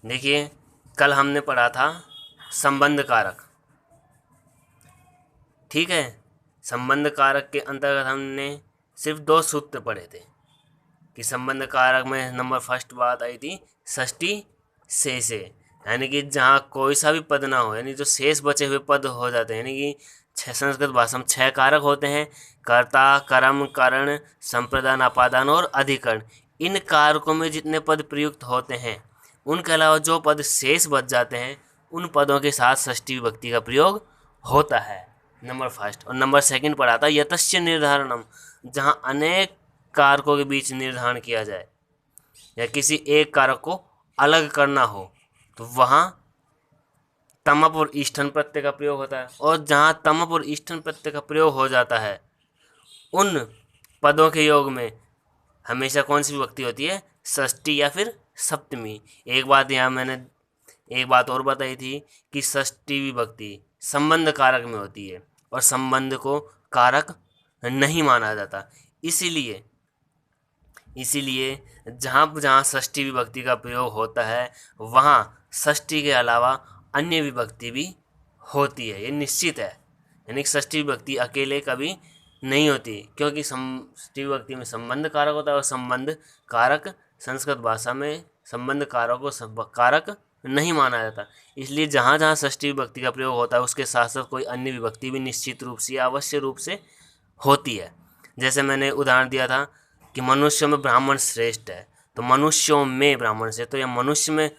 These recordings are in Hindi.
देखिए, कल हमने पढ़ा था संबंध कारक। ठीक है, संबंध कारक के अंतर्गत हमने सिर्फ दो सूत्र पढ़े थे कि संबंध कारक में नंबर फर्स्ट बात आई थी षष्ठी शेषे, यानी कि जहाँ कोई सा भी पद ना हो, यानी जो शेष बचे हुए पद हो जाते हैं, यानी कि छह संस्कृत भाषा में छह कारक होते हैं: कर्ता, कर्म, करण, संप्रदान, अपादान और अधिकरण। इन कारकों में जितने पद प्रयुक्त होते हैं, उनके अलावा जो पद शेष बच जाते हैं, उन पदों के साथ षष्ठी विभक्ति का प्रयोग होता है। Number first. और नंबर सेकंड पढ़ा था यतस्य निर्धारणम, जहाँ अनेक कारकों के बीच निर्धारण किया जाए या किसी एक कारक को अलग करना हो, तो वहाँ तमप और ईष्ठन प्रत्यय का प्रयोग होता है। और जहाँ तमप और ईष्ठन प्रत्यय का प्रयोग हो जाता है, उन पदों के योग में हमेशा कौन सी विभक्ति होती है? षष्ठी या फिर सप्तमी। एक बात यहाँ मैंने एक बात और बताई थी कि षष्ठी विभक्ति संबंध कारक में होती है और संबंध को कारक नहीं माना जाता। इसीलिए इसीलिए जहाँ जहाँ षष्ठी विभक्ति का प्रयोग होता है, वहाँ षष्ठी के अलावा अन्य विभक्ति भी होती है, ये निश्चित है। यानी कि षष्ठी विभक्ति अकेले कभी नहीं होती, क्योंकि षष्ठी विभक्ति में संबंध कारक होता है और संबंध कारक संस्कृत भाषा में संबंध कारक को कारक नहीं माना जाता। इसलिए जहाँ जहाँ षष्ठी विभक्ति का प्रयोग होता है, उसके साथ साथ कोई अन्य विभक्ति भी निश्चित रूप से अवश्य रूप से होती है। जैसे मैंने उदाहरण दिया था कि मनुष्यों में ब्राह्मण श्रेष्ठ है, तो मनुष्यों में ब्राह्मण से, तो यह मनुष्य में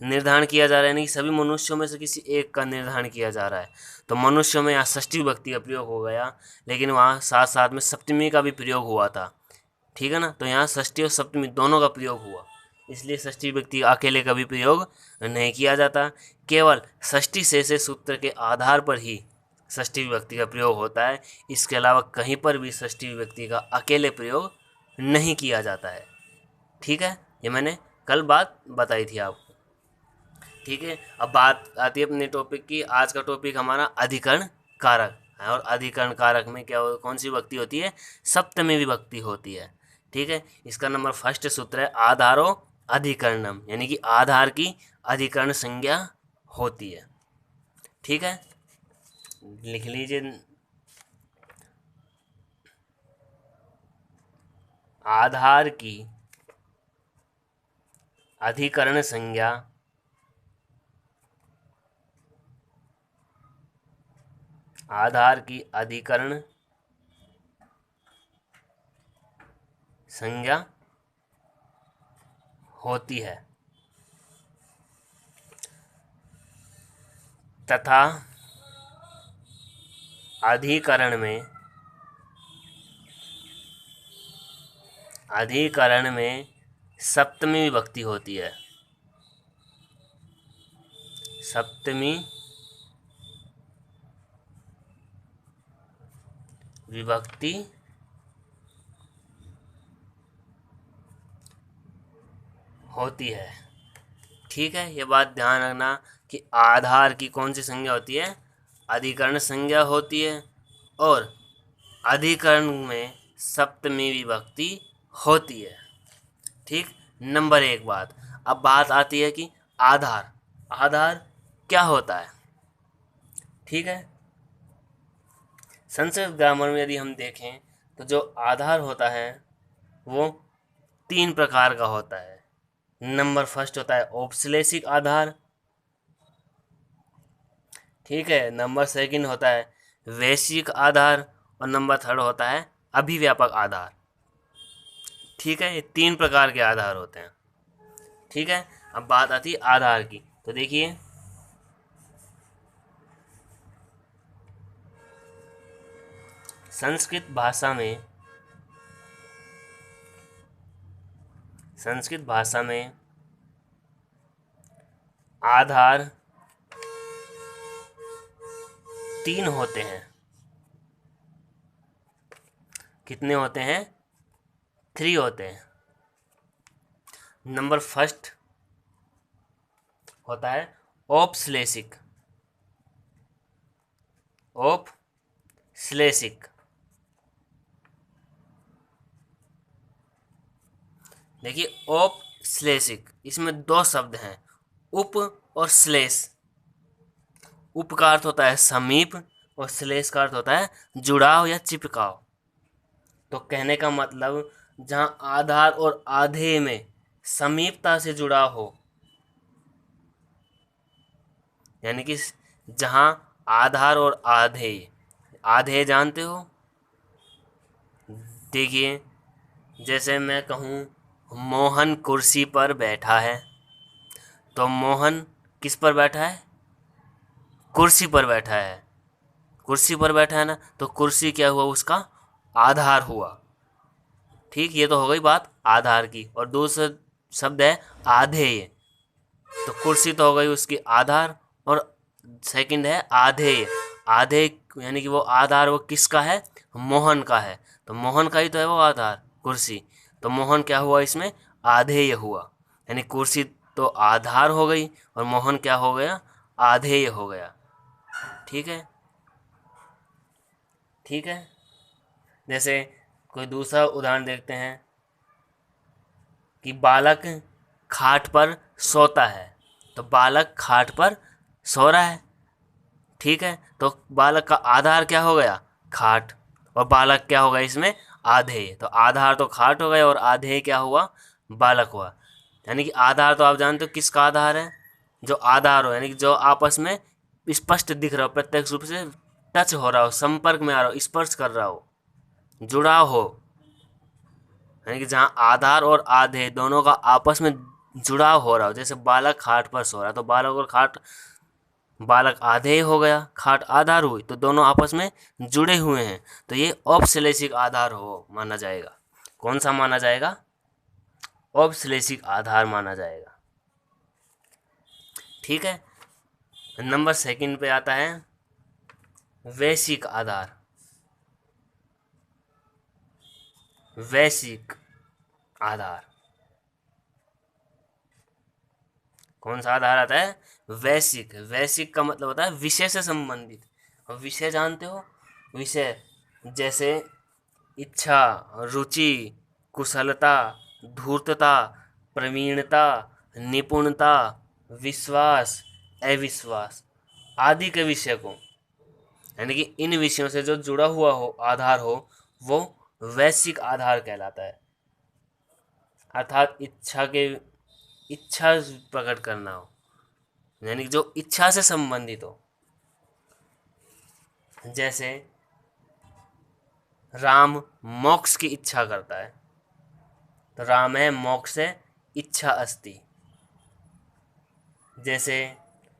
निर्धारण किया जा रहा है, नहीं कि सभी मनुष्यों में से किसी एक का निर्धारण किया जा रहा है। तो मनुष्यों में यहाँ षष्ठी विभक्ति का प्रयोग हो गया, लेकिन वहाँ साथ साथ में सप्तमी का भी प्रयोग हुआ था। ठीक है ना, तो यहाँ षष्ठी और सप्तमी दोनों का प्रयोग हुआ, इसलिए षष्ठी विभक्ति अकेले का भी प्रयोग नहीं किया जाता। केवल षष्ठी शेषे सूत्र के आधार पर ही षष्ठी विभक्ति का प्रयोग होता है। इसके अलावा कहीं पर भी षष्ठी विभक्ति का अकेले प्रयोग नहीं किया जाता है। ठीक है, ये मैंने कल बात बताई थी आपको। ठीक है, अब बात आती है अपने टॉपिक की। आज का टॉपिक हमारा अधिकरण कारक है, और अधिकरण कारक में कौन सी विभक्ति होती है? सप्तमी विभक्ति होती है। ठीक है, इसका नंबर फर्स्ट सूत्र है आधारो अधिकरणम, यानी कि आधार की अधिकरण संज्ञा होती है। ठीक है, लिख लीजिए, आधार की अधिकरण संज्ञा आधार की अधिकरण संज्ञा होती है तथा अधिकरण में सप्तमी विभक्ति होती है। सप्तमी विभक्ति होती है। ठीक है, ये बात ध्यान रखना कि आधार की कौन सी संज्ञा होती है? अधिकरण संज्ञा होती है, और अधिकरण में सप्तमी विभक्ति होती है। ठीक, नंबर एक बात। अब बात आती है कि आधार आधार क्या होता है। ठीक है, संस्कृत ग्रामर में यदि हम देखें तो जो आधार होता है वो तीन प्रकार का होता है। नंबर फर्स्ट होता है औपश्लेषिक आधार। ठीक है, नंबर सेकंड होता है वैश्विक आधार, और नंबर थर्ड होता है अभिव्यापक आधार। ठीक है, ये तीन प्रकार के आधार होते हैं। ठीक है, अब बात आती है आधार की। तो देखिए, संस्कृत भाषा में आधार तीन होते हैं। कितने होते हैं? 3 होते हैं। नंबर फर्स्ट होता है औपश्लेषिक। देखिए, औपश्लेषिक, इसमें दो शब्द हैं, उप और श्लेष। उप का अर्थ होता है समीप और श्लेष का अर्थ होता है जुड़ाव या चिपकाव। तो कहने का मतलब जहाँ आधार और आधेय में समीपता से जुड़ाव हो, यानी कि जहाँ आधार और आधेय, आधेय जानते हो? देखिए, जैसे मैं कहूँ मोहन कुर्सी पर बैठा है, तो मोहन किस पर बैठा है? कुर्सी पर बैठा है। कुर्सी पर बैठा है ना, तो कुर्सी क्या हुआ? उसका आधार हुआ। ठीक, ये तो हो गई बात आधार की। और दूसरा शब्द है आधेय। तो कुर्सी तो हो गई उसकी आधार, और सेकंड है आधेय। आधेय यानी कि वो आधार वो किसका है? मोहन का है। तो मोहन का ही तो है वो आधार, कुर्सी। तो मोहन क्या हुआ इसमें? आधेय हुआ। यानी कुर्सी तो आधार हो गई और मोहन क्या हो गया? आधेय हो गया। ठीक है, ठीक है। जैसे कोई दूसरा उदाहरण देखते हैं कि बालक खाट पर सोता है। तो बालक खाट पर सो रहा है, ठीक है। तो बालक का आधार क्या हो गया? खाट। और बालक क्या होगा इसमें? आधेय। तो आधार तो खाट हो गया और आधेय क्या हुआ? बालक हुआ। यानी कि आधार तो आप जानते हो किसका आधार है? जो आधार हो, यानी कि जो आपस में स्पष्ट दिख रहा हो, प्रत्यक्ष रूप से टच हो रहा हो, संपर्क में आ रहा हो, स्पर्श कर रहा हो, जुड़ाव हो। यानी कि जहाँ आधार और आधे दोनों का आपस में जुड़ाव हो रहा हो। जैसे बालक खाट पर सो रहा है, तो बालक और खाट, बालक आधेय हो गया, खाट आधार हुई, तो दोनों आपस में जुड़े हुए हैं। तो ये औपश्लेषिक आधार हो माना जाएगा। कौन सा माना जाएगा? औपश्लेषिक आधार माना जाएगा। ठीक है। नंबर सेकंड पे आता है वैश्विक आधार। वैश्विक आधार कौन सा आधार आता है? वैश्विक। वैश्विक का मतलब होता है विषय से संबंधित। और विषय जानते हो? विषय जैसे इच्छा, रुचि, कुशलता, धूर्तता, प्रवीणता, निपुणता, विश्वास, अविश्वास आदि के विषय को, यानी कि इन विषयों से जो जुड़ा हुआ हो, आधार हो, वो वैश्विक आधार कहलाता है। अर्थात इच्छा प्रकट करना हो, यानी कि जो इच्छा से संबंधित हो। जैसे राम मोक्ष की इच्छा करता है, तो राम है मोक्ष से इच्छा अस्ति। जैसे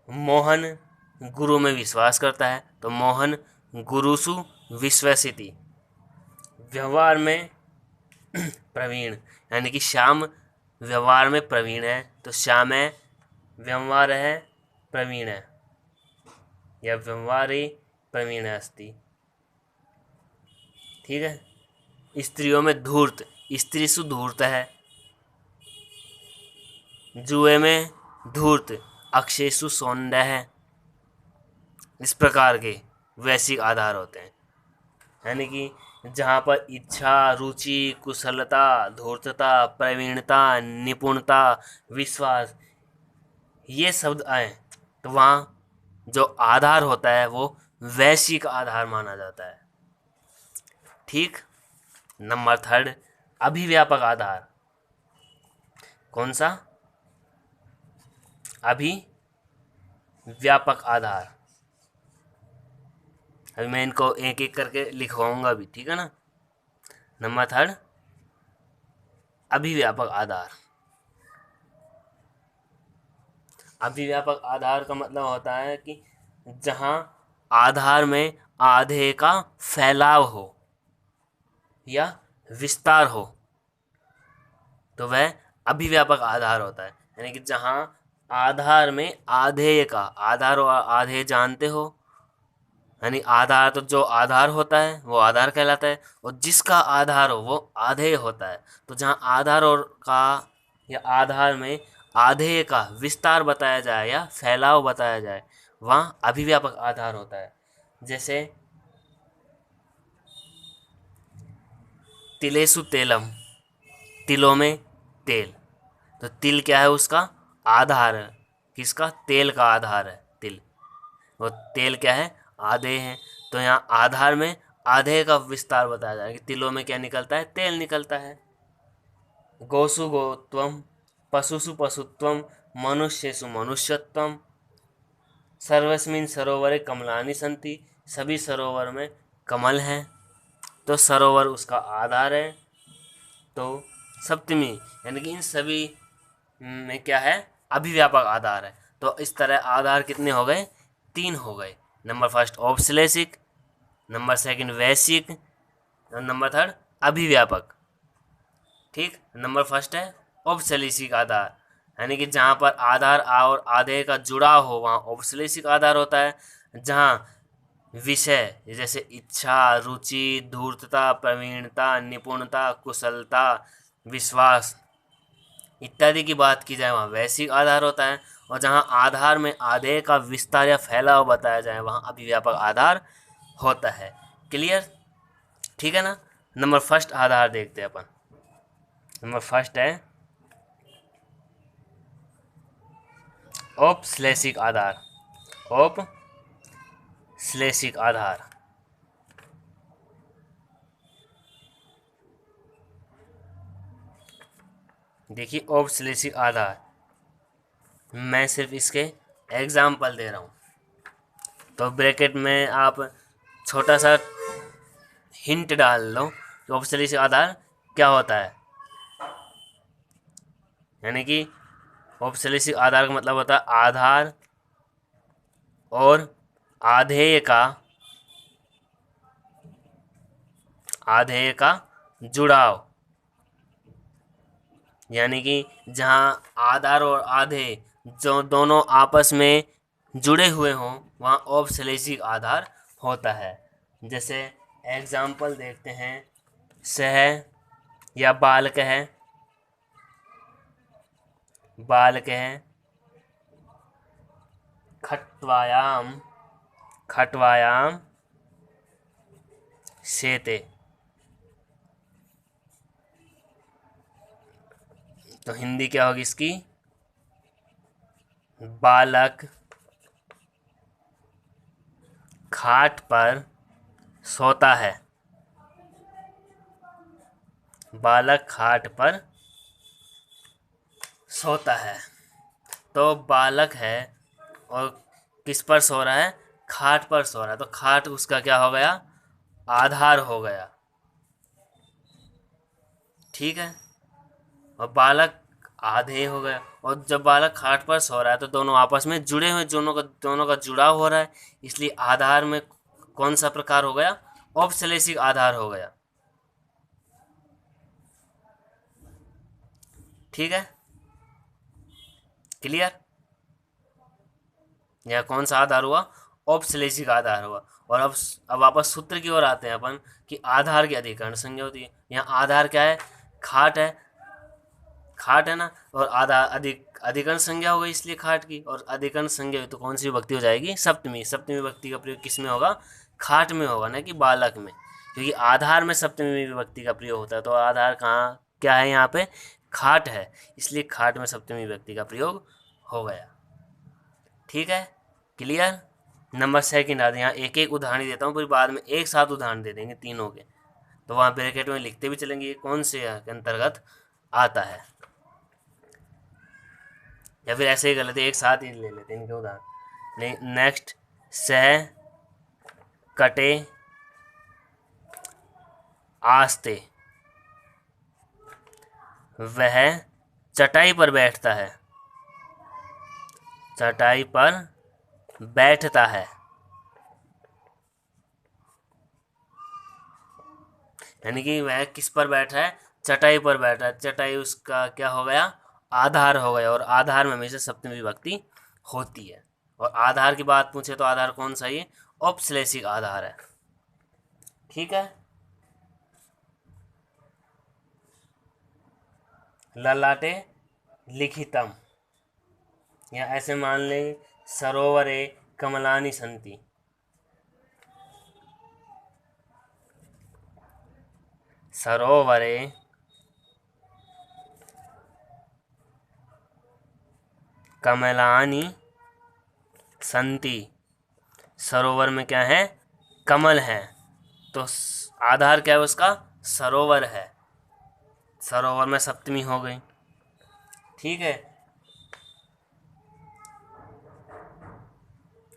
मोहन गुरु में विश्वास करता है, तो मोहन गुरुसु विश्वसिति। व्यवहार में प्रवीण, यानी कि श्याम व्यवहार में प्रवीण है, तो श्याम है व्यवहार है प्रवीण है, या व्यवहारे प्रवीण अस्ति। ठीक है। स्त्रियों में धूर्त, स्त्रीसु धूर्त है। जुए में धूर्त, अक्षयसु सौंदर्य है। इस प्रकार के वैश्विक आधार होते हैं। यानी कि जहाँ पर इच्छा, रुचि, कुशलता, धूर्तता, प्रवीणता, निपुणता, विश्वास ये शब्द आए, तो वहाँ जो आधार होता है वो वैश्विक आधार माना जाता है। ठीक। नंबर थर्ड, अभिव्यापक आधार। कौन सा? अभिव्यापक आधार। अभी मैं इनको एक एक करके लिखवाऊंगा भी, ठीक है ना। नंबर थर्ड, अभिव्यापक आधार। अभिव्यापक आधार का मतलब होता है कि जहाँ आधार में आधे का फैलाव हो या विस्तार हो, तो वह अभिव्यापक आधार होता है। यानी कि जहाँ आधार में आधेय का, आधार और आधेय जानते हो, यानी आधार तो जो आधार होता है वो आधार कहलाता है, और जिसका आधार हो वो आधेय होता है। तो जहाँ आधार और का या आधार में आधेय का विस्तार बताया जाए या फैलाव बताया जाए, वहाँ अभिव्यापक आधार होता है। जैसे तिलेसु तेलम, तिलों में तेल। तो तिल क्या है? उसका आधार है किसका? तेल का आधार है तिल। और तेल क्या है? आधे हैं। तो यहाँ आधार में आधे का विस्तार बताया जा रहा है कि तिलों में क्या निकलता है? तेल निकलता है। गोसु गोत्वम, पशुषु पशुत्वम, मनुष्येषु मनुष्यत्वम, सर्वस्मिन् सरोवरे कमलानि सन्ति, सभी सरोवर में कमल हैं। तो सरोवर उसका आधार है। तो सप्तमी यानी कि इन सभी में क्या है? अभिव्यापक आधार है। तो इस तरह आधार कितने हो गए? 3 हो गए। नंबर फर्स्ट औपश्लेषिक, नंबर सेकंड वैश्विक, और नंबर थर्ड अभिव्यापक। ठीक, नंबर फर्स्ट है औपश्लेषिक आधार, यानी कि जहाँ पर आधार और आधे का जुड़ाव हो वहाँ औपश्लेषिक आधार होता है। जहाँ विषय जैसे इच्छा, रुचि, धूर्तता, प्रवीणता, निपुणता, कुशलता, विश्वास इत्यादि की बात की जाए वहाँ वैश्विक आधार होता है। और जहाँ आधार में आधे का विस्तार या फैलाव बताया जाए वहाँ अभिव्यापक आधार होता है। क्लियर? ठीक है ना। नंबर फर्स्ट आधार देखते हैं अपन। नंबर फर्स्ट है औपश्लेषिक आधार। औपश्लेषिक आधार देखिए, औपश्लेषिक आधार मैं सिर्फ इसके एग्जाम्पल दे रहा हूँ। तो ब्रैकेट में आप छोटा सा हिंट डाल लो कि औपश्लेषिक आधार क्या होता है। यानी कि औपश्लेषिक आधार का मतलब होता है आधार और आधेय का जुड़ाव। यानी कि जहाँ आधार और आधे जो दोनों आपस में जुड़े हुए हों वहाँ औपश्लेषिक आधार होता है। जैसे एग्जाम्पल देखते हैं, सह या बालक है, खट्वायाम, शेते। तो हिंदी क्या होगी इसकी? बालक खाट पर सोता है। बालक खाट पर सोता है। तो बालक है और किस पर सो रहा है? खाट पर सो रहा है। तो खाट उसका क्या हो गया? आधार हो गया। ठीक है। और बालक आधे हो गया। और जब बालक खाट पर सो रहा है तो दोनों आपस में जुड़े हुए, दोनों का जुड़ाव हो रहा है, इसलिए आधार में कौन सा प्रकार हो गया? औपश्लेषिक आधार हो गया। ठीक है, क्लियर? यह कौन सा आधार हुआ? औपश्लेषिक आधार हुआ। और अब वापस सूत्र की ओर आते हैं अपन कि आधार की अधिकरण संज्ञा होती है। यहाँ आधार क्या है? खाट है, खाट है ना। और आधा अधिकरण संज्ञा हो गई इसलिए खाट की। और अधिकरण संज्ञा तो कौन सी विभक्ति हो जाएगी? सप्तमी। सप्तमी विभक्ति का प्रयोग किस में होगा? खाट में होगा, ना कि बालक में। क्योंकि आधार में सप्तमी विभक्ति का प्रयोग होता है। तो आधार कहाँ क्या है? यहाँ पे खाट है, इसलिए खाट में सप्तमी विभक्ति का प्रयोग हो गया। ठीक है, क्लियर? नंबर सेकंड आते हैं। यहाँ एक एक उदाहरण देता हूँ, फिर बाद में एक साथ उदाहरण दे देंगे तीनों के। तो वहाँ ब्रैकेट में लिखते भी चलेंगे ये कौन से के अंतर्गत आता है, या फिर ऐसे ही कर लेते एक साथ ही ले लेते इनके उदाहरण। नेक्स्ट, सह कटे आस्ते। वह चटाई पर बैठता है। चटाई पर बैठता है, यानी कि वह किस पर बैठ रहा है? चटाई पर बैठ रहा है। चटाई उसका क्या हो गया? आधार हो गया। और आधार में हमेशा सप्तमी विभक्ति होती है। और आधार की बात पूछे तो आधार कौन सा? ये औपश्लेषिक आधार है। ठीक है। ललाटे लिखितम, या ऐसे मान लें सरोवरे कमलानि संति। सरोवरे कमलानि संति, सरोवर में क्या है, कमल है, तो आधार क्या है उसका, सरोवर है, सरोवर में सप्तमी हो गई। ठीक है।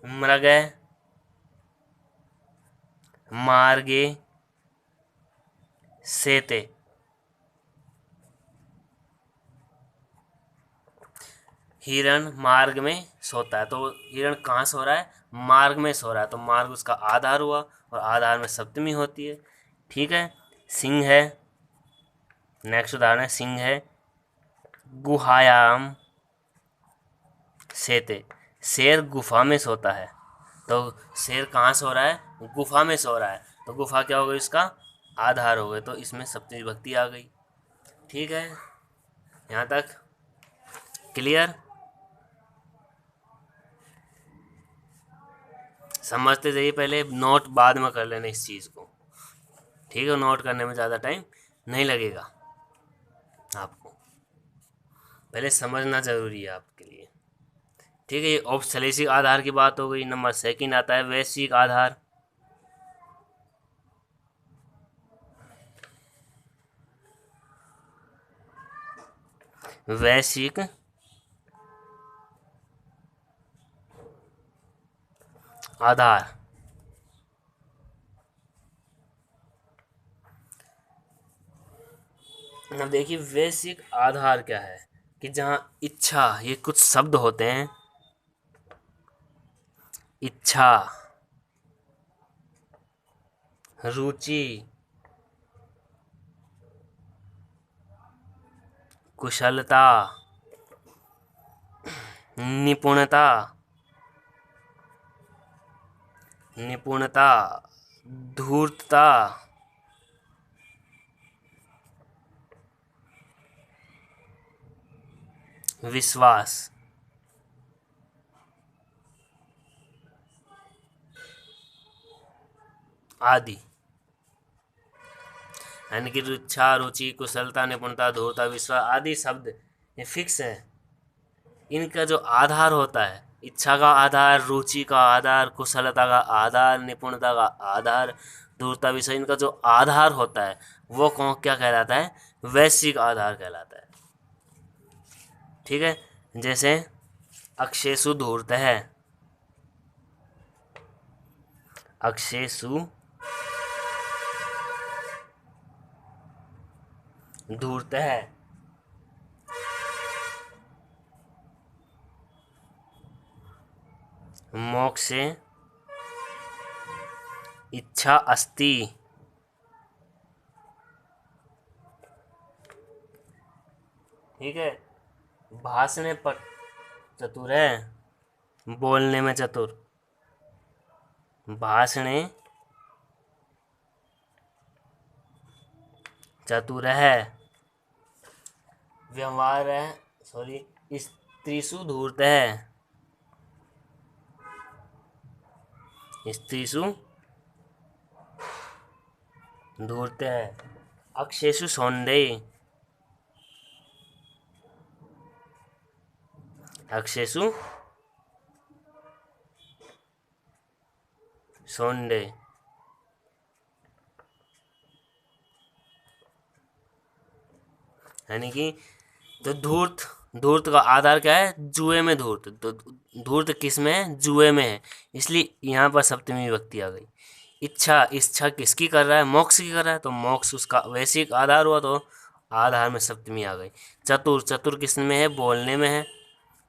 मृगे मार्गे सेते, हिरण मार्ग में सोता है, तो हिरण कहाँ सो रहा है, मार्ग में सो रहा है, तो मार्ग उसका आधार हुआ और आधार में सप्तमी होती है। ठीक है। सिंह है, नेक्स्ट उदाहरण है, सिंह है गुहायाम सेते, शेर गुफा में सोता है, तो शेर कहाँ सो रहा है, गुफा में सो रहा है, तो गुफा क्या हो गई, उसका आधार हो गए, तो इसमें सप्तमी विभक्ति आ गई। ठीक है, यहाँ तक क्लियर। समझते जाइए, पहले नोट बाद में कर लेना इस चीज़ को। ठीक है, नोट करने में ज़्यादा टाइम नहीं लगेगा आपको, पहले समझना ज़रूरी है आपके लिए। ठीक है, ये औपश्लेषिक आधार की बात हो गई। नंबर सेकंड आता है वैश्विक आधार। वैश्विक आधार अब देखिए, वैश्विक आधार क्या है कि जहाँ इच्छा, ये कुछ शब्द होते हैं, इच्छा, रुचि, कुशलता, निपुणता, निपुणता, धूर्तता, विश्वास, आदि, यानी कि इच्छा, रुचि, कुशलता, निपुणता, धूर्तता, विश्वास आदि शब्द ये फिक्स है। इनका जो आधार होता है, इच्छा का आधार, रुचि का आधार, कुशलता का आधार, निपुणता का आधार, धूर्तता, विषय, इनका जो आधार होता है वो कौन क्या कहलाता है, वैश्विक आधार कहलाता है। ठीक है, जैसे अक्षेषु धूर्त है, अक्षेषु धूर्त है, मोक्षे इच्छा अस्ति, ठीक है, भाषणे पर चतुर है, बोलने में चतुर, भाषणे चतुर है, व्यवहार है, सॉरी, स्त्रीषु धूर्त है, स्त्रीषु धूर्त है, अक्षेषु सौंदर्य, अक्षेषु सौंदर्य, यानी कि तो धूर्त, धूर्त का आधार क्या है, जुए में धूर्त, तो धूर्त किस में है, जुए में है, इसलिए यहाँ पर सप्तमी विभक्ति आ गई। इच्छा, इच्छा किसकी कर रहा है, मोक्ष की कर रहा है, तो मोक्ष उसका वैश्विक आधार हुआ, तो आधार में सप्तमी आ गई। चतुर, चतुर किस में है, बोलने में है,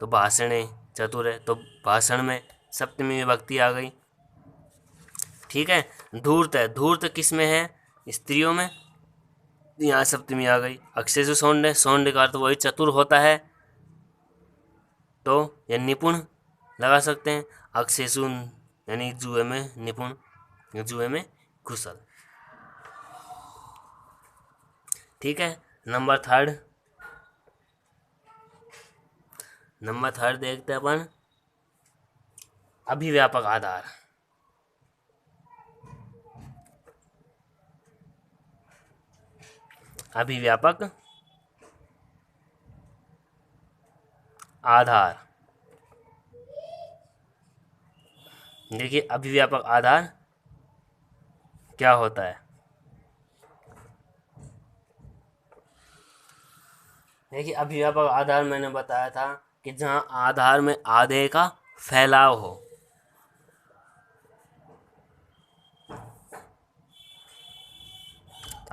तो भाषणे चतुर है, तो भाषण में सप्तमी विभक्ति आ गई। ठीक है, धूर्त है, धूर्त किस में है, स्त्रियों में, यहाँ सप्तमी आ गई। अक्षेषु सौंड, सौंड का अर्थ वही चतुर होता है, तो यह निपुण लगा सकते हैं। अक्षेषु यानी जुए में निपुण, जुए में कुशल। ठीक है, नंबर थर्ड, नंबर थर्ड देखते हैं अपन, अभिव्यापक आधार। अभिव्यापक आधार देखिए अभिव्यापक आधार क्या होता है। देखिए अभिव्यापक आधार मैंने बताया था कि जहाँ आधार में आधे का फैलाव हो।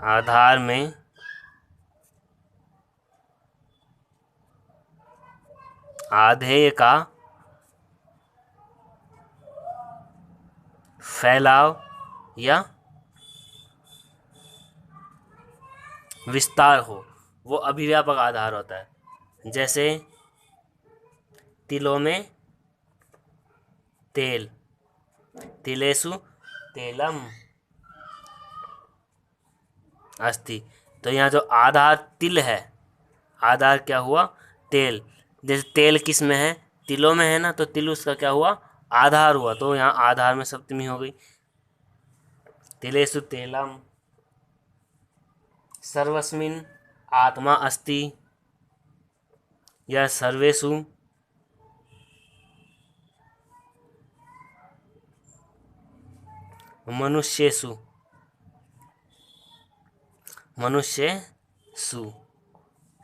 आधार में आधे का फैलाव या विस्तार हो, वो अभिव्यापक आधार होता है। जैसे तिलों में तेल, तिलेषु तेलम अस्ति। तो यहाँ जो आधार तिल है, आधार क्या हुआ, तेल। जैसे तेल किस में है, तिलों में है ना, तो तिल उसका क्या हुआ, आधार हुआ। तो यहाँ आधार में सप्तमी हो गई। तिलेषु तेलम सर्वस्मिन् आत्मा अस्ति या सर्वेषु मनुष्येषु, मनुष्येषु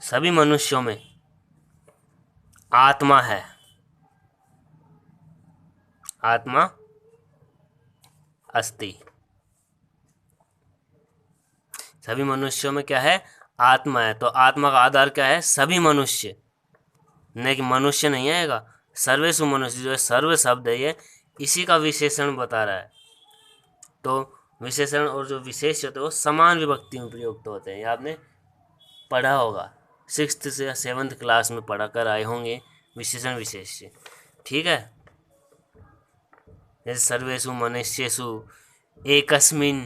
सभी मनुष्यों में आत्मा है, आत्मा अस्ति। सभी मनुष्यों में क्या है, आत्मा है। तो आत्मा का आधार क्या है, सभी मनुष्य, नहीं कि मनुष्य नहीं आएगा। सर्वेषु मनुष्य, जो है सर्व शब्द है, ये इसी का विशेषण बता रहा है। तो विशेषण और जो विशेष होते हैं वो समान विभक्ति में प्रयुक्त होते हैं। ये आपने पढ़ा होगा, 6th से या 7th क्लास में पढ़ा कर आए होंगे विशेषण विशेष। ठीक है, जैसे सर्वेषु मनुष्येषु एकस्मिन्,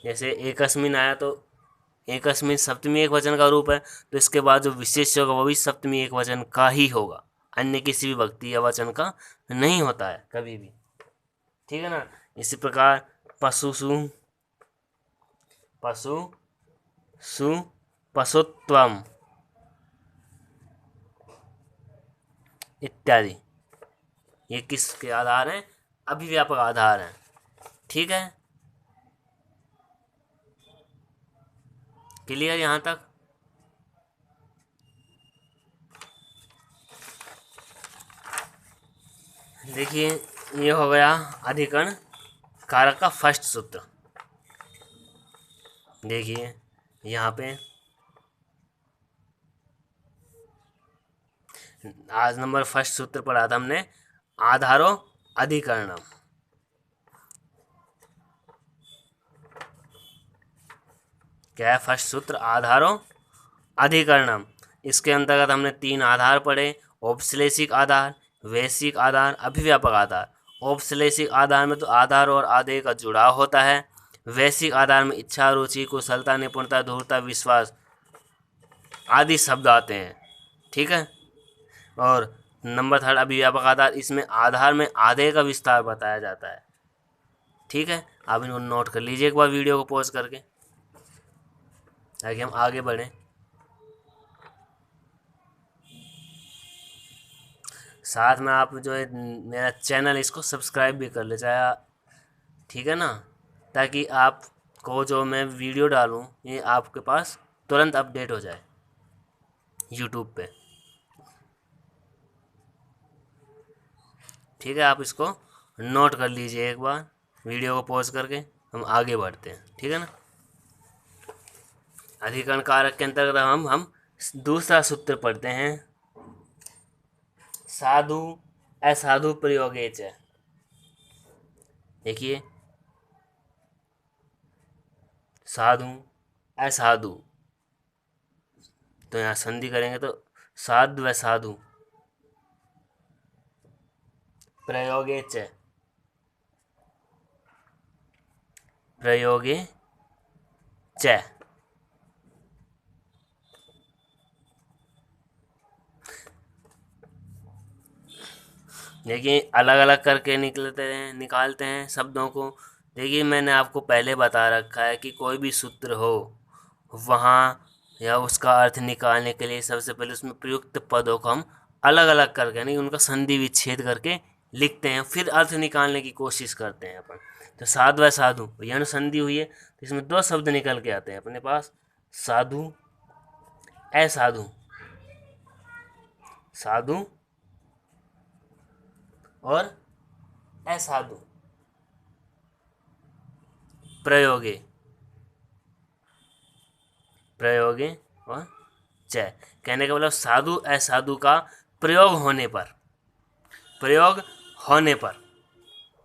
जैसे एकस्मिन् आया तो एकस्मिन् सप्तमी एक वचन का रूप है, तो इसके बाद जो विशेष होगा वो भी सप्तमी एक वचन का ही होगा, अन्य किसी भी व्यक्ति या वचन का नहीं होता है कभी भी। ठीक है ना। इसी प्रकार पशुषु, पशु सु पशुत्वम इत्यादि, ये किसके आधार हैं, अभिव्यापक आधार हैं। ठीक है, क्लियर यहाँ तक। देखिए ये हो गया अधिकरण कारक का फर्स्ट सूत्र। देखिए यहाँ पे आज नंबर फर्स्ट सूत्र पढ़ा था हमने, आधारो अधिकरणम। क्या है फर्स्ट सूत्र, आधारो अधिकरणम। इसके अंतर्गत हमने 3 आधार पढ़े, औपश्लेषिक आधार, वैश्विक आधार, अभिव्यापक आधार। औपश्लेषिक आधार में तो आधार और आधे का जुड़ाव होता है। वैश्विक आधार में इच्छा, रुचि, कुशलता, निपुणता, धूर्तता, विश्वास आदि शब्द आते हैं। ठीक है। और नंबर 3 अभिव्यापक आधार, इसमें आधार में आधे का विस्तार बताया जाता है। ठीक है, आप इनको नोट कर लीजिए एक बार वीडियो को पॉज करके, ताकि हम आगे बढ़ें। साथ में आप जो है मेरा चैनल इसको सब्सक्राइब भी कर ले चाहे, ठीक है ना, ताकि आपको जो मैं वीडियो डालूँ ये आपके पास तुरंत अपडेट हो जाए यूट्यूब पे। ठीक है, आप इसको नोट कर लीजिए एक बार, वीडियो को पॉज करके हम आगे बढ़ते हैं। ठीक है ना। अधिकरण कारक के अंतर्गत हम दूसरा सूत्र पढ़ते हैं, साधु असाधु प्रयोगेच। देखिए साधु असाधु, तो यहाँ संधि करेंगे तो साधु व साधु प्रयोगे च, प्रयोगे च। देखिए अलग अलग करके निकालते हैं शब्दों को। देखिए मैंने आपको पहले बता रखा है कि कोई भी सूत्र हो वहाँ या उसका अर्थ निकालने के लिए सबसे पहले उसमें प्रयुक्त पदों को हम अलग अलग करके यानी उनका संधि विच्छेद करके लिखते हैं, फिर अर्थ निकालने की कोशिश करते हैं अपन। तो साधु है साधु, यण संधि हुई है तो इसमें दो शब्द निकल के आते हैं अपने पास, साधु असाधु, साधु और असाधु, प्रयोगे, प्रयोगे और च। कहने का मतलब साधु असाधु का प्रयोग होने पर, प्रयोग होने पर,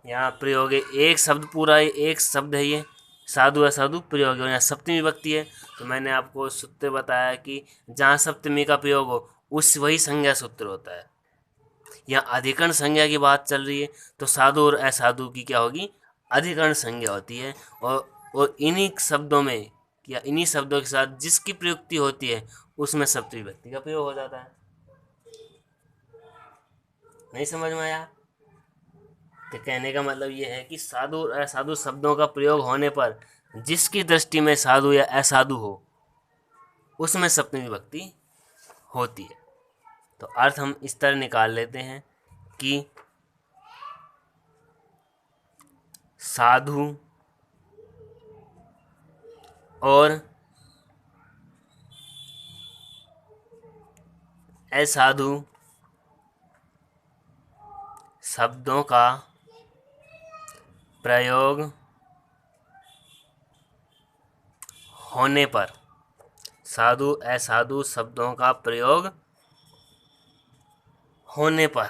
यहाँ प्रयोग है, एक शब्द पूरा है, एक शब्द है ये साधु असाधु प्रयोग है, यहाँ सप्तमी विभक्ति है। तो मैंने आपको सूत्र बताया कि जहाँ सप्तमी का प्रयोग हो उस वही संज्ञा सूत्र होता है। यहाँ अधिकरण संज्ञा की बात चल रही है तो साधु और असाधु की क्या होगी, अधिकरण संज्ञा होती है। और इन्हीं शब्दों में या इन्हीं शब्दों के साथ जिसकी प्रयुक्ति होती है उसमें सप्तमी विभक्ति का प्रयोग हो जाता है। नहीं समझ में आया? तो कहने का मतलब ये है कि साधु और असाधु शब्दों का प्रयोग होने पर जिसकी दृष्टि में साधु या असाधु हो उसमें सप्तमी विभक्ति होती है। तो अर्थ हम इस तरह निकाल लेते हैं कि साधु और असाधु शब्दों का प्रयोग होने पर, साधु असाधु शब्दों का प्रयोग होने पर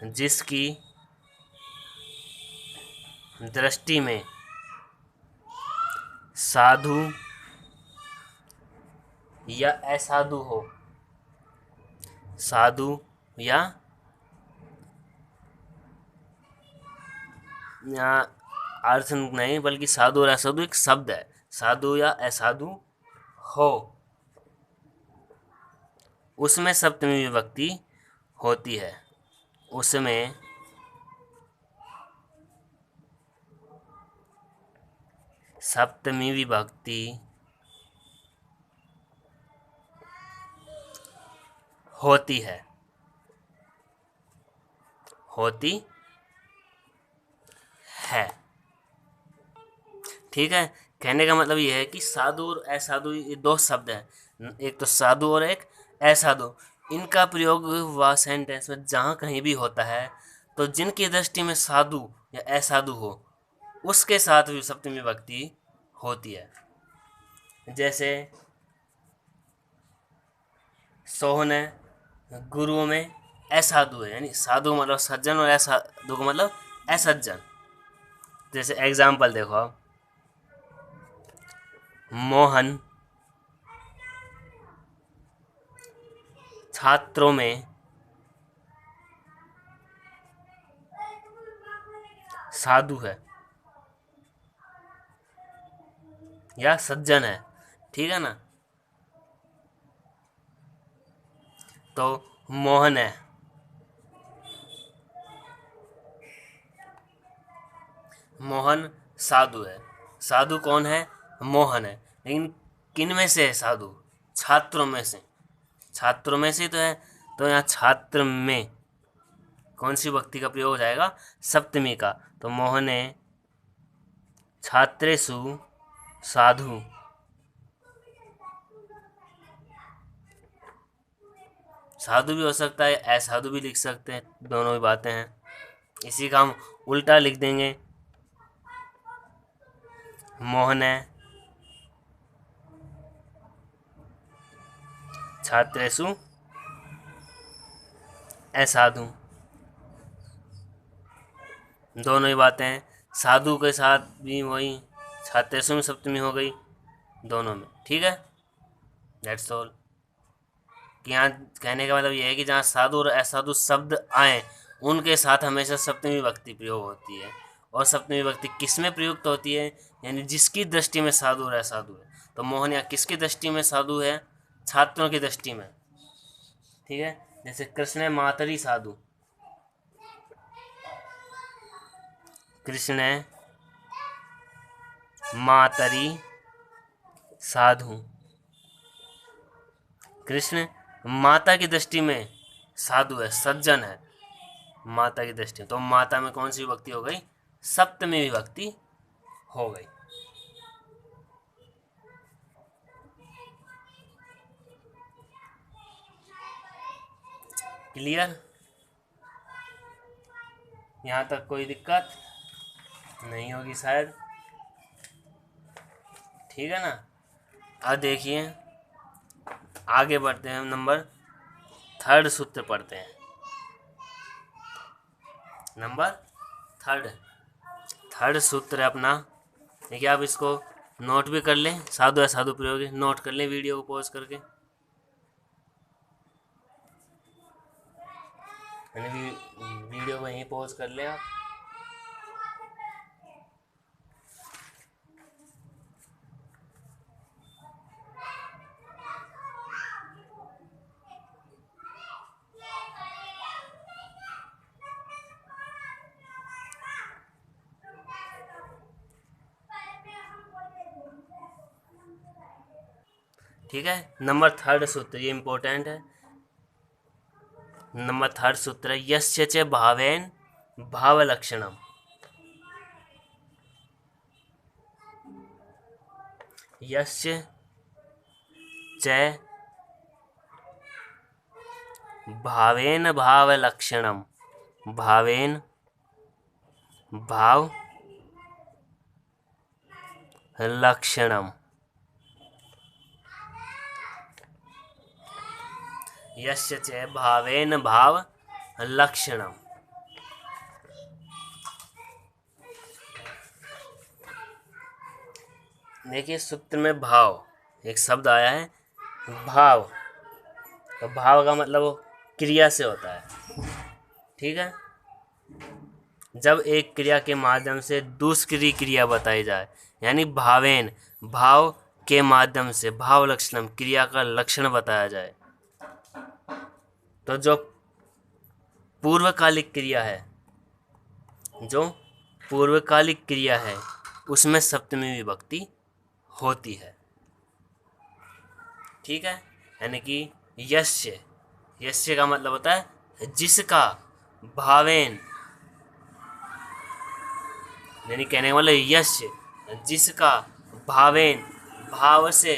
जिसकी दृष्टि में साधु या असाधु हो, साधु या अर्थ नहीं बल्कि साधु और असाधु एक शब्द है, साधु या असाधु हो उसमें सप्तमी विभक्ति होती है, उसमें सप्तमी विभक्ति होती है, होती है। ठीक है, कहने का मतलब यह है कि साधु और असाधु ये दो शब्द हैं, एक तो साधु और एक असाधु, इनका प्रयोग व सेंटेंस में जहाँ कहीं भी होता है तो जिनकी दृष्टि में साधु या असाधु हो उसके साथ भी सप्तमी विभक्ति होती है। जैसे सोहन है, गुरुओं में असाधु है, यानी साधु मतलब सज्जन और असाधु का मतलब असज्जन। जैसे एग्जाम्पल देखो आप, मोहन छात्रों में साधु है या सज्जन है, ठीक है ना। तो मोहन है, मोहन साधु है, साधु कौन है, मोहन है, लेकिन किन में से है साधु, छात्रों में से, छात्रों में से तो है। तो यहाँ छात्र में कौन सी विभक्ति का प्रयोग हो जाएगा, सप्तमी का। तो मोहने छात्रेषु साधु, साधु भी हो सकता है असाधु भी लिख सकते हैं, दोनों ही बातें हैं। इसी का हम उल्टा लिख देंगे, मोहन है छात्रेषु असाधु, दोनों ही बातें हैं। साधु के साथ भी वही छात्रेषु में सप्तमी हो गई दोनों में, ठीक है। That's all. कि यहाँ कहने का मतलब ये है कि जहाँ साधु और असाधु शब्द आए उनके साथ हमेशा सप्तमी विभक्ति प्रयोग होती है। और सप्तमी विभक्ति किस में प्रयुक्त होती है, यानी जिसकी दृष्टि में साधु और असाधु है। तो मोहन यहाँ किसकी दृष्टि में साधु है, छात्रों की दृष्टि में, ठीक है। जैसे कृष्ण मातरी साधु, कृष्ण मातरी साधु। कृष्ण माता की दृष्टि में साधु है, सज्जन है माता की दृष्टि में। तो माता में कौन सी विभक्ति हो गई? सप्तमी विभक्ति हो गई। क्लियर? यहाँ तक कोई दिक्कत नहीं होगी शायद, ठीक है ना। अब देखिए आगे बढ़ते हैं, नंबर थर्ड सूत्र पढ़ते हैं। नंबर थर्ड सूत्र है अपना। देखिए आप इसको नोट भी कर लें, साधु या साधु प्रयोग नोट कर लें वीडियो को पॉज करके, यानी वीडियो को यहीं पॉज कर लें आप। ठीक है, नंबर थर्ड सूत्र ये इम्पोर्टेंट है। नंबर थर्ड सूत्र है यस्य च भावेन भावलक्षणम। यस्य च भावेन भावलक्षणम। भावेन भाव लक्षणम। यस्य च भावेन भाव लक्षणम। देखिए सूत्र में भाव एक शब्द आया है, भाव। तो भाव का मतलब क्रिया से होता है, ठीक है। जब एक क्रिया के माध्यम से दूसरी क्रिया बताई जाए, यानी भावेन भाव के माध्यम से भाव लक्षणम क्रिया का लक्षण बताया जाए, तो जो पूर्वकालिक क्रिया है, जो पूर्वकालिक क्रिया है उसमें सप्तमी विभक्ति होती है, ठीक है। यानी कि यस्य, यस्य का मतलब होता है जिसका, भावेन यानी कहने का मतलब यस्य जिसका, भावेन भाव से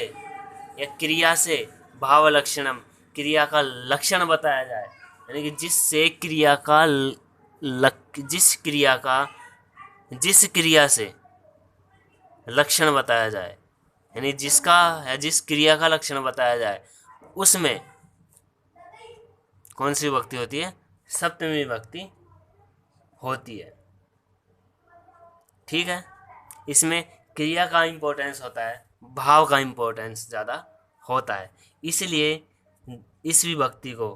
या क्रिया से, भाव लक्षणम क्रिया का लक्षण बताया जाए, यानी कि जिससे क्रिया का जिस क्रिया से लक्षण बताया जाए, यानी जिसका या जिस क्रिया का लक्षण बताया जाए उसमें कौन सी विभक्ति होती है? सप्तमी विभक्ति होती है, ठीक है। इसमें क्रिया का इम्पोर्टेंस होता है, भाव का इम्पोर्टेंस ज़्यादा होता है, इसलिए इस विभक्ति को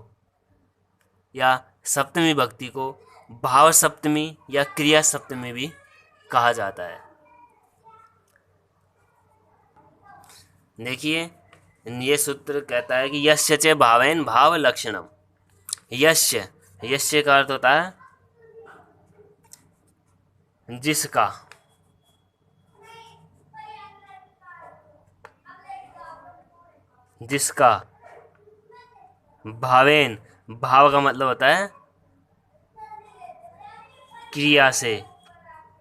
या सप्तमी विभक्ति को भाव सप्तमी या क्रिया सप्तमी भी कहा जाता है। देखिए ये सूत्र कहता है कि यस्य च भावेन भाव लक्षणम। यस्य, यस्य का अर्थ होता है जिसका, जिसका, भावेन भाव का मतलब होता है क्रिया से,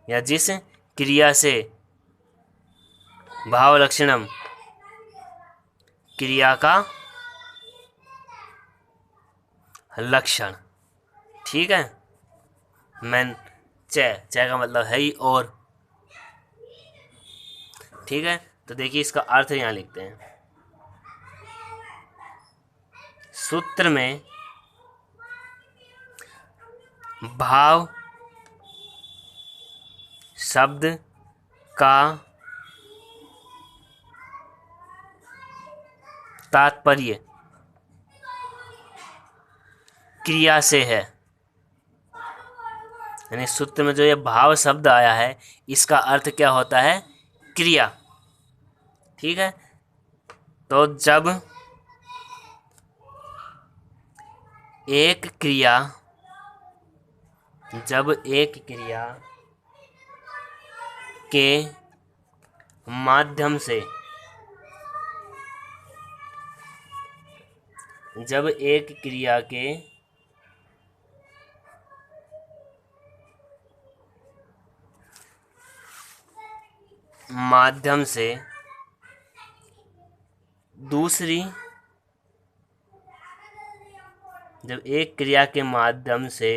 या जिस क्रिया से, भाव लक्षणम क्रिया का लक्षण, ठीक है। मैन च का मतलब है ही और, ठीक है। तो देखिए इसका अर्थ यहाँ लिखते हैं। सूत्र में भाव शब्द का तात्पर्य क्रिया से है, यानी सूत्र में जो ये भाव शब्द आया है इसका अर्थ क्या होता है? क्रिया, ठीक है। तो जब एक क्रिया के माध्यम से जब एक क्रिया के माध्यम से दूसरी जब एक क्रिया के माध्यम से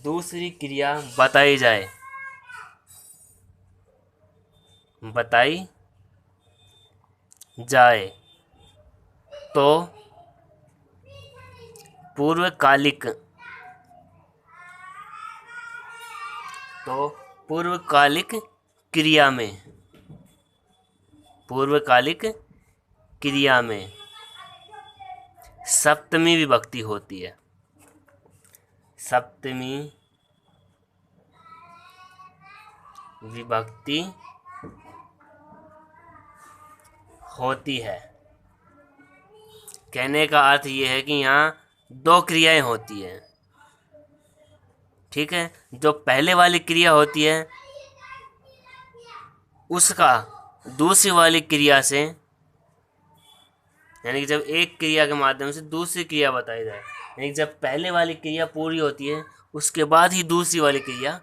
दूसरी क्रिया बताई जाए तो पूर्वकालिक क्रिया में सप्तमी विभक्ति होती है। सप्तमी विभक्ति होती है। कहने का अर्थ ये है कि यहाँ दो क्रियाएं होती हैं, ठीक है। जो पहले वाली क्रिया होती है उसका दूसरी वाली क्रिया से, यानी कि जब एक क्रिया के माध्यम से दूसरी क्रिया बताई जाए, यानी कि जब पहले वाली क्रिया पूरी होती है उसके बाद ही दूसरी वाली क्रिया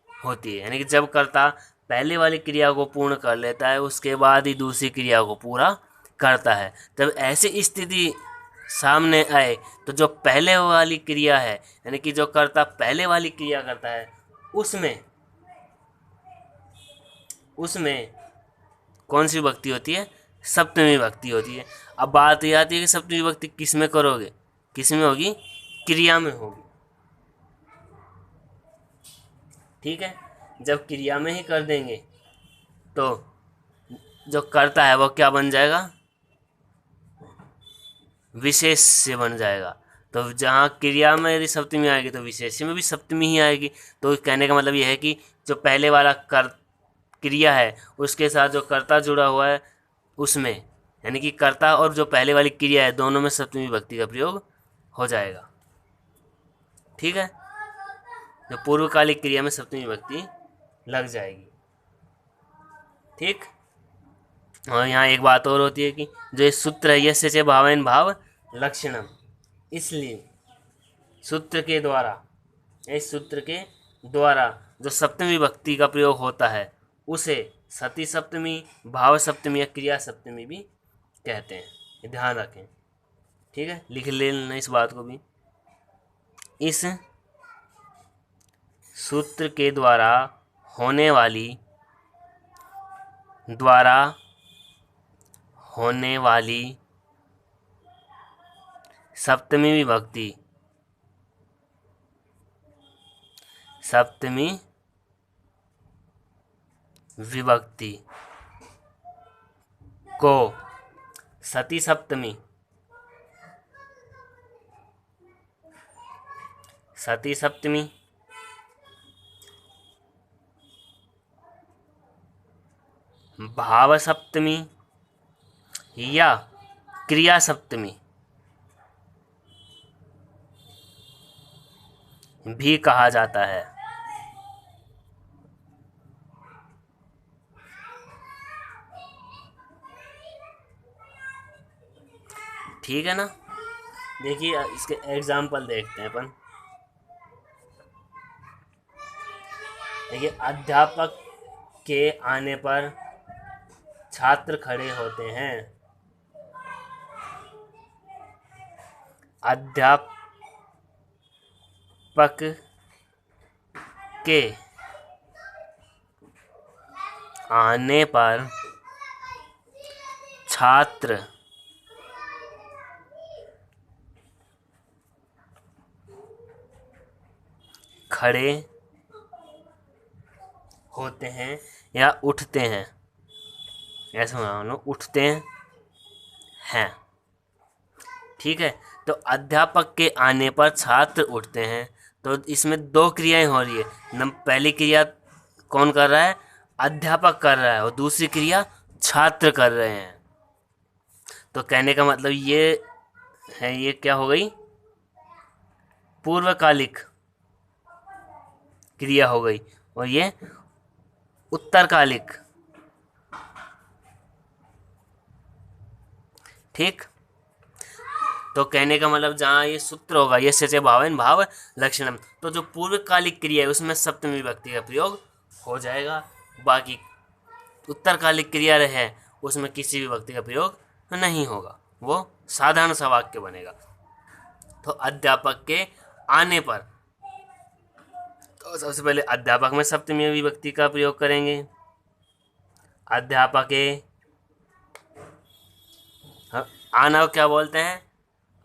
होती है। यानी कि जब कर्ता पहले वाली क्रिया को पूर्ण कर लेता है उसके बाद ही दूसरी क्रिया को पूरा करता है। जब ऐसी स्थिति सामने आए तो जो पहले वाली क्रिया है, यानी कि जो कर्ता पहले वाली क्रिया करता है उसमें कौन सी विभक्ति होती है? सप्तमी विभक्ति होती है। अब बात ये आती है कि सप्तमी विभक्ति किस में करोगे? किस में होगी? क्रिया में होगी, ठीक है। जब क्रिया में ही कर देंगे तो जो कर्ता है वो क्या बन जाएगा? विशेष से बन जाएगा। तो जहाँ क्रिया में यदि सप्तमी आएगी तो विशेष में भी सप्तमी ही आएगी। तो कहने का मतलब यह है कि जो पहले वाला क्रिया है उसके साथ जो कर्ता जुड़ा हुआ है उसमें, यानी कि कर्ता और जो पहले वाली क्रिया है दोनों में सप्तमी विभक्ति का प्रयोग हो जाएगा, ठीक है। जो पूर्वकालिक क्रिया में सप्तमी विभक्ति लग जाएगी, ठीक। और यहाँ एक बात और होती है कि जो ये सूत्र है यस्य च भावेन भाव लक्षणम, इसलिए इस सूत्र के द्वारा जो सप्तमी विभक्ति का प्रयोग होता है उसे सती सप्तमी, भाव सप्तमी या क्रिया सप्तमी भी कहते हैं। ये ध्यान रखें, ठीक है। लिख लेना इस बात को भी। इस सूत्र के द्वारा होने वाली सप्तमी विभक्ति को सती सप्तमी भाव सप्तमी या क्रिया सप्तमी भी कहा जाता है, ठीक है ना। देखिए इसके एग्जाम्पल देखते हैं अपन। देखिए, अध्यापक के आने पर छात्र खड़े होते हैं। अध्यापक के आने पर छात्र खड़े होते हैं या उठते हैं, ऐसे मान लो उठते हैं, ठीक है। तो अध्यापक के आने पर छात्र उठते हैं, तो इसमें दो क्रियाएं हो रही है। पहली क्रिया कौन कर रहा है? अध्यापक कर रहा है, और दूसरी क्रिया छात्र कर रहे हैं। तो कहने का मतलब ये है, ये क्या हो गई? पूर्वकालिक क्रिया हो गई। और ये उत्तरकालिक। ठीक, तो कहने का मतलब जहाँ ये सूत्र होगा ये सचे भावेन भाव लक्षणम, तो जो पूर्वकालिक क्रिया है उसमें सप्तमी विभक्ति का प्रयोग हो जाएगा। बाकी उत्तरकालिक क्रिया रहे उसमें किसी भी विभक्ति का प्रयोग नहीं होगा, वो साधारण सा वाक्य बनेगा। तो अध्यापक के आने पर, तो सबसे पहले अध्यापक में सप्तमी विभक्ति का प्रयोग करेंगे। अध्यापके, आना क्या बोलते हैं,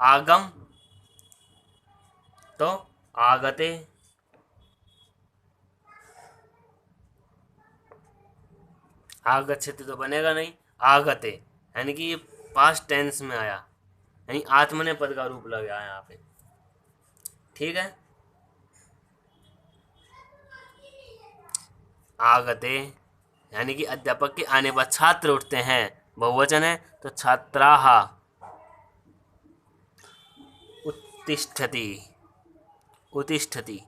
आगम, तो आगते। आगच्छति तो बनेगा नहीं, आगते, यानी कि ये पास्ट टेंस में आया, यानी आत्मने पद का रूप लग गया यहाँ पे। ठीक है, आगते यानी कि अध्यापक के आने पर छात्र उठते हैं, बहुवचन है तो छात्राः उत्तिष्ठति, उत्तिष्ठति।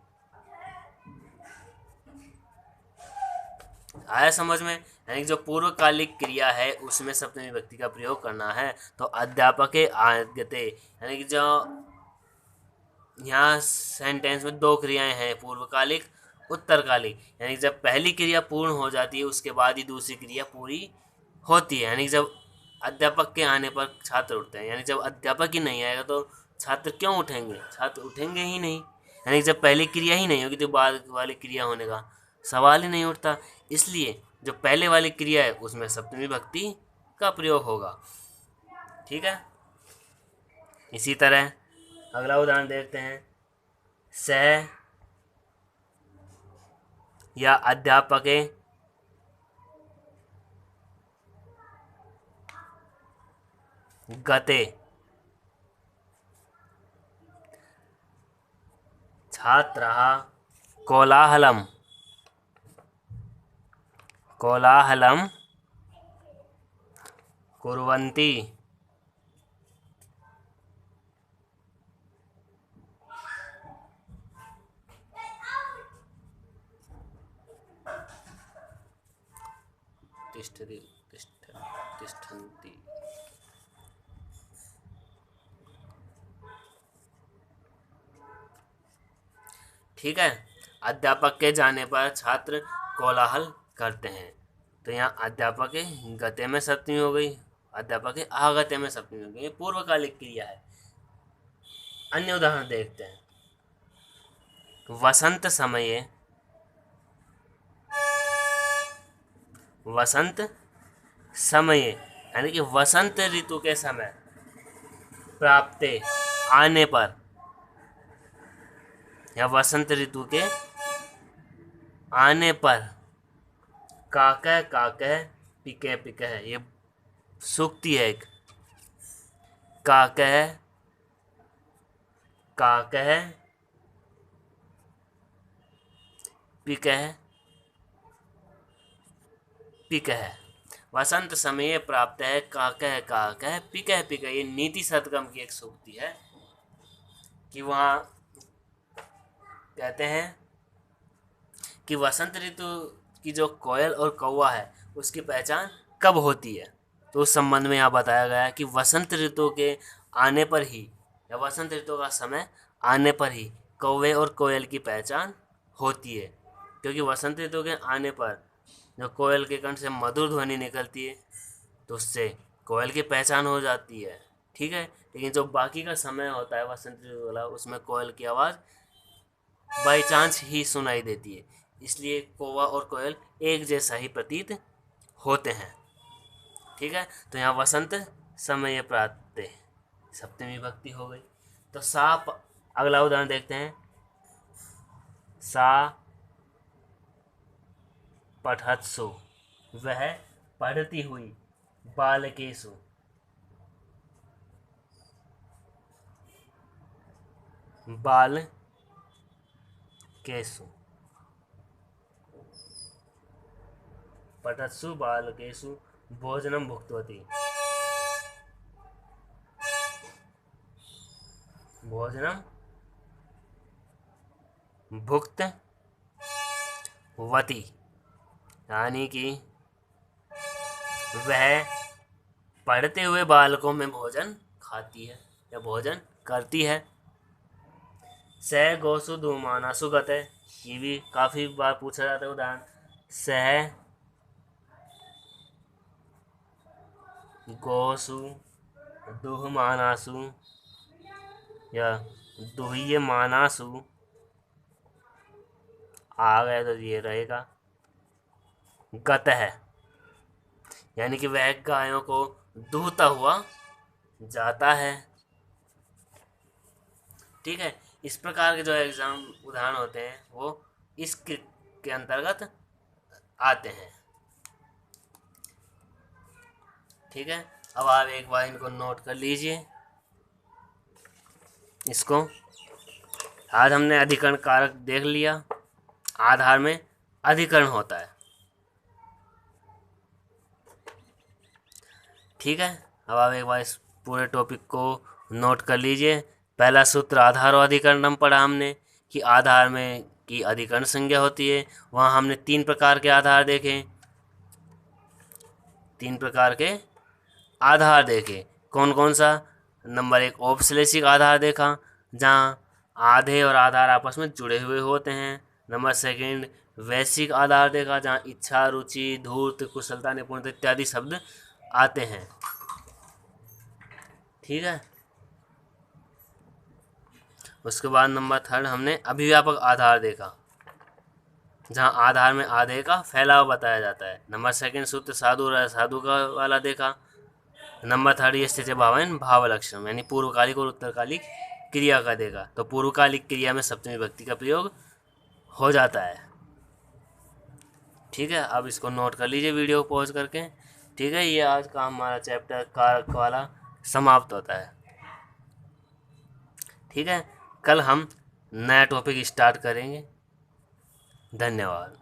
आया समझ में, यानी कि जो पूर्वकालिक क्रिया है उसमें सप्तमी विभक्ति का प्रयोग करना है। तो अध्यापके आगते, यानी कि जो यहाँ सेंटेंस में दो क्रियाएं हैं, पूर्वकालिक उत्तरकालिक, यानी जब पहली क्रिया पूर्ण हो जाती है उसके बाद ही दूसरी क्रिया पूरी होती है। यानी जब अध्यापक के आने पर छात्र उठते हैं, यानी जब अध्यापक ही नहीं आएगा तो छात्र क्यों उठेंगे, छात्र उठेंगे ही नहीं। यानी जब पहली क्रिया ही नहीं होगी तो बाद वाली क्रिया होने का सवाल ही नहीं उठता। इसलिए जो पहले वाली क्रिया है उसमें सप्तमी विभक्ति का प्रयोग होगा। ठीक है, इसी तरह अगला उदाहरण देखते हैं। सह या अध्यापके गते छात्राः कोलाहलम, कोलाहलम कुर्वन्ति। तिष्ठति, तिष्ठन्ति। ठीक है, अध्यापक के जाने पर छात्र कोलाहल करते हैं, तो यहाँ अध्यापक के गते में सप्तमी हो गई, अध्यापक के आगते में सप्तमी हो गई, ये पूर्वकालिक क्रिया है। अन्य उदाहरण देखते हैं। वसंत समये, वसंत समये यानी कि वसंत ऋतु के समय, प्राप्ते आने पर, या वसंत ऋतु के आने पर, काकह काकह पिकह पिकह, ये सूक्ति है एक। काकह काकह पिकह पिकह, वसंत समय प्राप्त है काकह काकह पिकह पिकह। ये नीति शतकम की एक सूक्ति है कि वहाँ कहते हैं कि वसंत ऋतु की जो कोयल और कौवा है उसकी पहचान कब होती है, तो उस संबंध में यहाँ बताया गया है कि वसंत ऋतु के आने पर ही, या वसंत ऋतु का समय आने पर ही कौवे और कोयल की पहचान होती है। क्योंकि वसंत ऋतु के आने पर जो कोयल के कंठ से मधुर ध्वनि निकलती है तो उससे कोयल की पहचान हो जाती है। ठीक है, लेकिन जो बाकी का समय होता है वसंत ऋतु वाला, उसमें कोयल की आवाज़ बाई चांस ही सुनाई देती है, इसलिए कौवा और कोयल एक जैसा ही प्रतीत होते हैं। ठीक है, तो यहाँ वसंत समय प्राप्ते सप्तमी विभक्ति हो गई। तो अगला उदाहरण देखते हैं। सा पठत्सु, वह पढ़ती हुई, बालकेषु, बालकेषु, पठत्सु बालकेषु भोजनम भुक्तवती, भोजनम भुक्त वती, यानी कि वह पढ़ते हुए बालकों में भोजन खाती है या भोजन करती है। सह गोसु धूमाना सुगत है, ये भी काफ़ी बार पूछा जाता है उदाहरण। सह गोसु दुहमानासु या दुह्यमानासु, आ गए तो ये रहेगा गत है, यानी कि वह गायों को दूहता हुआ जाता है। ठीक है, इस प्रकार के जो एग्जाम उदाहरण होते हैं वो इस के अंतर्गत आते हैं। ठीक है, अब आप एक बार इनको नोट कर लीजिए। इसको आज हमने अधिकरण कारक देख लिया, आधार में अधिकरण होता है। ठीक है, अब आप एक बार इस पूरे टॉपिक को नोट कर लीजिए। पहला सूत्र आधार और अधिकरण पढ़ा हमने कि आधार में की अधिकरण संज्ञा होती है। वहाँ हमने 3 प्रकार के आधार देखे, 3 प्रकार के आधार देखे। कौन कौन सा? नंबर 1 औपश्लेषिक आधार देखा, जहाँ आधे और आधार आपस में जुड़े हुए होते हैं। नंबर 2 वैश्विक आधार देखा, जहाँ इच्छा, रुचि, धूर्त, कुशलता, निपुणता इत्यादि शब्द आते हैं। ठीक है, उसके बाद नंबर 3 हमने अभिव्यापक आधार देखा, जहाँ आधार में आधे का फैलाव बताया जाता है। नंबर 2 सूत्र साधु और असाधु का वाला देखा। नंबर 3 ये स्थिति भावन भाव लक्षण, यानी पूर्वकालिक और उत्तरकालिक क्रिया का देखा। तो पूर्वकालिक क्रिया में सप्तमी विभक्ति का प्रयोग हो जाता है। ठीक है, अब इसको नोट कर लीजिए वीडियो को पॉज करके। ठीक है, ये आज का हमारा चैप्टर कारक वाला समाप्त होता है। ठीक है, कल हम नया टॉपिक स्टार्ट करेंगे। धन्यवाद।